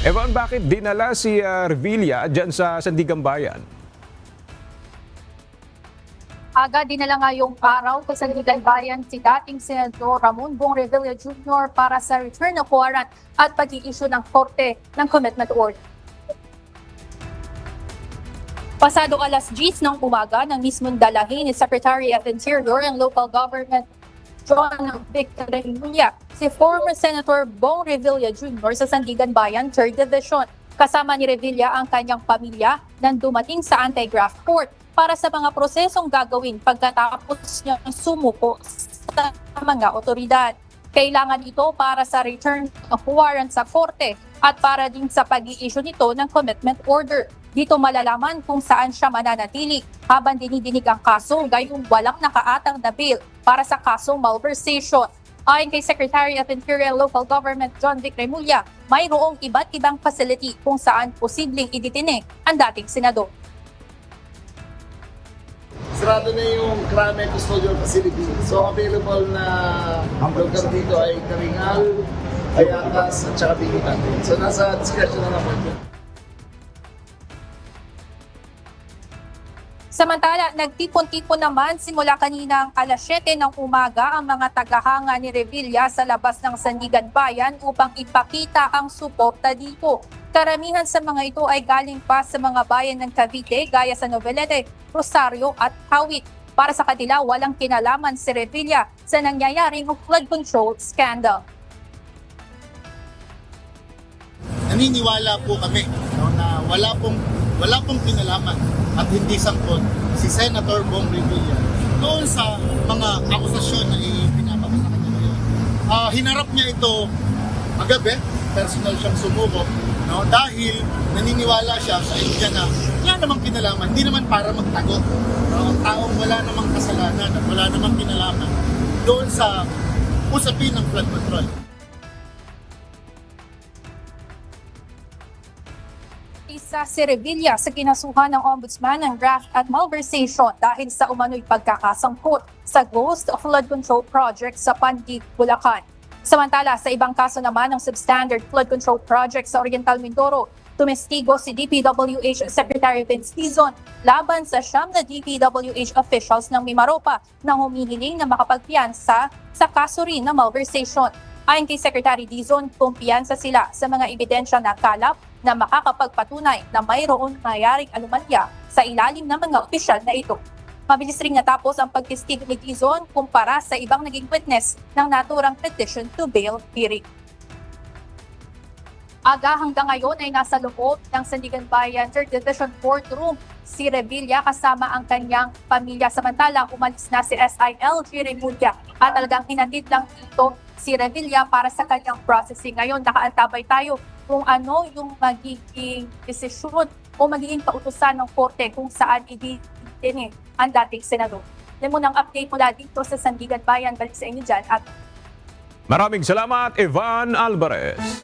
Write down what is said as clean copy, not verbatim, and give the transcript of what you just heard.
Evan, bakit dinala si Revilla dyan sa Sandigan Bayan? Aga dinala ngayong araw sa Sandigan Bayan si dating Senador Ramon Bong Revilla Jr. para sa return of warrant at pag-i-issue ng korte ng commitment order. Pasado alas 10 ng umaga nang mismong dalahin ni Secretary of Interior and Local Government John Victor Remulla si former Senator Bong Revilla Jr. sa Sandigan Bayan 3rd Division. Kasama ni Revilla ang kanyang pamilya nang dumating sa anti-graft court para sa mga prosesong gagawin pagkatapos niyang sumuko sa mga otoridad. Kailangan ito para sa return of warrant sa korte at para din sa pag-i-issue nito ng commitment order. Dito malalaman kung saan siya mananatili habang dinidinig ang kaso gayong walang nakaatang na bail para sa kasong malversation. Ayon kay Secretary of Interior and Local Government John Vic Remulla, mayroong iba't ibang facility kung saan posibleng idetine ang dating senador. Sarado na yung Crime Custodial Facility. So available na lugar dito ay Karingal, Ayacas, at saka Bigitan. So nasa discretion na po ito. Samantala, nagtipon-tipon naman simula kaninang alas 7 ng umaga ang mga tagahanga ni Revilla sa labas ng Sandigan Bayan upang ipakita ang suporta dito. Karamihan sa mga ito ay galing pa sa mga bayan ng Cavite gaya sa Novelete, Rosario at Kawit. Para sa kanila, walang kinalaman si Revilla sa nangyayaring flood control scandal. Naniniwala po kami na wala pong kinalaman at hindi sangkot si Senator Bong Revilla doon sa mga akusasyon na ipinapako sa kanya ngayon. Hinarap niya ito magabi, personal siyang sumuko, no? Dahil naniniwala siya sa India na wala namang kinalaman, hindi naman para magtago. Ang taong wala namang kasalanan at wala namang kinalaman doon sa usapin ng flood control. Isa si Revilla sa kinasuhan ng Ombudsman ng graft at malversation dahil sa umano'y pagkakasangkot sa Ghost Flood Control Project sa Pandig, Bulacan. Samantala, sa ibang kaso naman ng substandard flood control project sa Oriental Mindoro, tumestigo si DPWH Secretary Vince Dizon laban sa siyam na DPWH officials ng Mimaropa na humihiling na makapagpiyansa sa kaso rin ng malversation. Ayon kay Secretary Dizon, kumpiyansa sila sa mga ebidensya na kalap na makakapagpatunay na mayroong nangyayaring anomalya sa ilalim ng mga opisyal na ito. Mabilis ring natapos ang pagtestigo ni Dizon kumpara sa ibang naging witness ng naturang petition to bail hearing. Aga hanggang ngayon ay nasa loob ng Sandigan Bayan 3rd Division Courtroom si Revilla kasama ang kanyang pamilya. Samantalang umalis na si SILG Remulla at talagang hinatid lang dito si Revilla para sa kanyang processing. Ngayon nakaantabay tayo kung ano yung magiging desisyon o magiging pautusan ng korte kung saan iditine ang dating senador. Yan muna ang update mula dito sa Sandigan Bayan. Balik sa inyo dyan at Maraming salamat, Evan Alvarez.